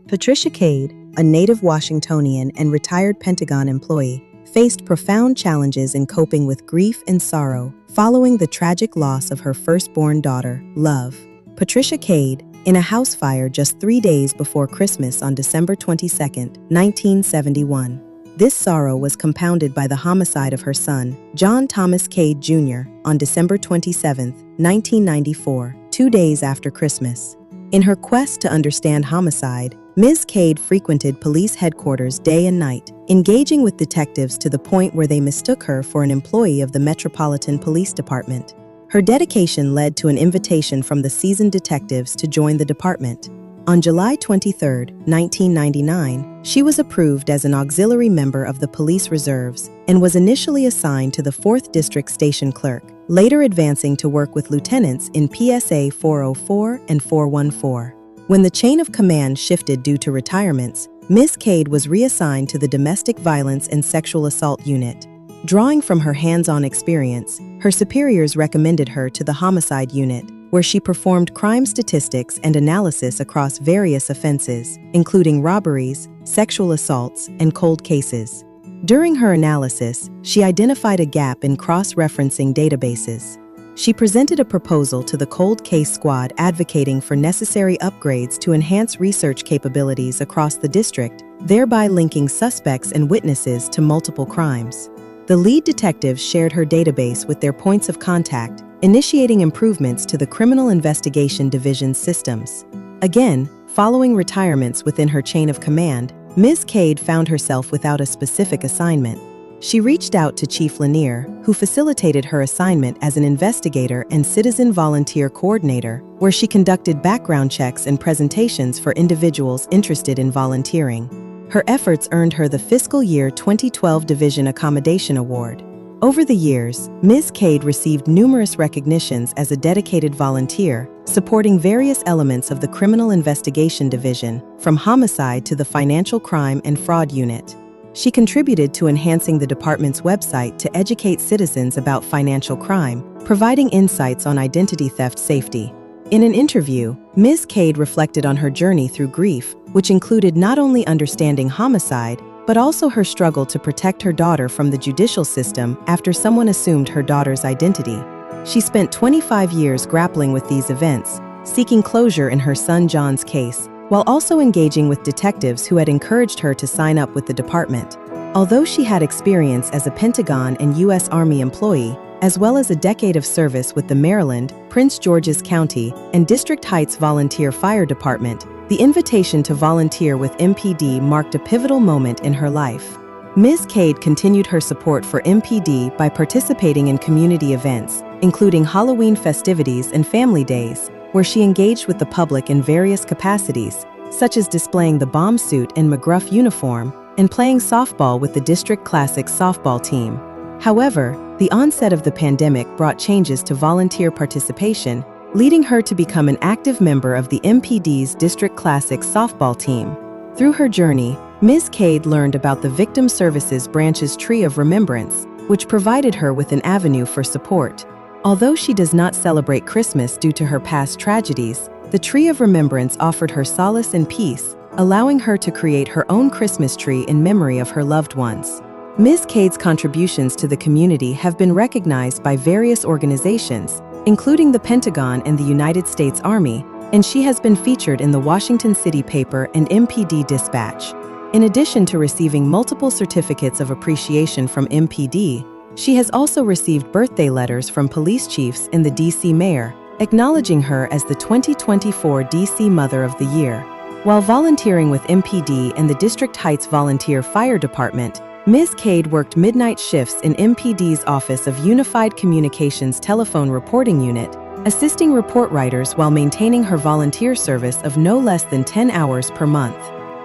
Patricia Cade, a native Washingtonian and retired Pentagon employee, faced profound challenges in coping with grief and sorrow following the tragic loss of her firstborn daughter, Love. Patricia Cade, in a house fire just 3 days before Christmas on December 22, 1971. This sorrow was compounded by the homicide of her son, John Thomas Cade Jr., on December 27, 1994, 2 days after Christmas. In her quest to understand homicide, Ms. Cade frequented police headquarters day and night, engaging with detectives to the point where they mistook her for an employee of the Metropolitan Police Department. Her dedication led to an invitation from the seasoned detectives to join the department. On July 23, 1999, she was approved as an auxiliary member of the police reserves and was initially assigned to the 4th District Station Clerk, later advancing to work with lieutenants in PSA 404 and 414. When the chain of command shifted due to retirements, Ms. Cade was reassigned to the Domestic Violence and Sexual Assault Unit. Drawing from her hands-on experience, her superiors recommended her to the Homicide Unit, where she performed crime statistics and analysis across various offenses, including robberies, sexual assaults, and cold cases. During her analysis, she identified a gap in cross-referencing databases. She presented a proposal to the Cold Case Squad advocating for necessary upgrades to enhance research capabilities across the district, thereby linking suspects and witnesses to multiple crimes. The lead detectives shared her database with their points of contact, initiating improvements to the Criminal Investigation Division's systems. Again, following retirements within her chain of command, Ms. Cade found herself without a specific assignment. She reached out to Chief Lanier, who facilitated her assignment as an investigator and citizen volunteer coordinator, where she conducted background checks and presentations for individuals interested in volunteering. Her efforts earned her the fiscal year 2012 Division Accommodation Award. Over the years, Ms. Cade received numerous recognitions as a dedicated volunteer, supporting various elements of the Criminal Investigation Division, from homicide to the Financial Crime and Fraud Unit. She contributed to enhancing the department's website to educate citizens about financial crime, providing insights on identity theft safety. In an interview, Ms. Cade reflected on her journey through grief, which included not only understanding homicide, but also her struggle to protect her daughter from the judicial system after someone assumed her daughter's identity. She spent 25 years grappling with these events, seeking closure in her son John's case, while also engaging with detectives who had encouraged her to sign up with the department. Although she had experience as a Pentagon and U.S. Army employee, as well as a decade of service with the Maryland, Prince George's County, and District Heights Volunteer Fire Department, the invitation to volunteer with MPD marked a pivotal moment in her life. Ms. Cade continued her support for MPD by participating in community events, including Halloween festivities and family days, where she engaged with the public in various capacities, such as displaying the bomb suit and McGruff uniform and playing softball with the District Classics softball team. However, the onset of the pandemic brought changes to volunteer participation, leading her to become an active member of the MPD's District Classics softball team. Through her journey, Ms. Cade learned about the Victim Services Branch's Tree of Remembrance, which provided her with an avenue for support. Although she does not celebrate Christmas due to her past tragedies, the Tree of Remembrance offered her solace and peace, allowing her to create her own Christmas tree in memory of her loved ones. Ms. Cade's contributions to the community have been recognized by various organizations, including the Pentagon and the United States Army, and she has been featured in the Washington City Paper and MPD Dispatch. In addition to receiving multiple certificates of appreciation from MPD, she has also received birthday letters from police chiefs and the D.C. mayor, acknowledging her as the 2024 D.C. Mother of the Year. While volunteering with MPD and the District Heights Volunteer Fire Department, Ms. Cade worked midnight shifts in MPD's Office of Unified Communications Telephone Reporting Unit, assisting report writers while maintaining her volunteer service of no less than 10 hours per month.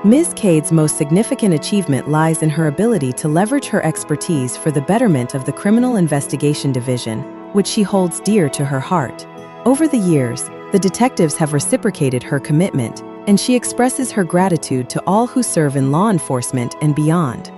Ms. Cade's most significant achievement lies in her ability to leverage her expertise for the betterment of the Criminal Investigation Division, which she holds dear to her heart. Over the years, the detectives have reciprocated her commitment, and she expresses her gratitude to all who serve in law enforcement and beyond.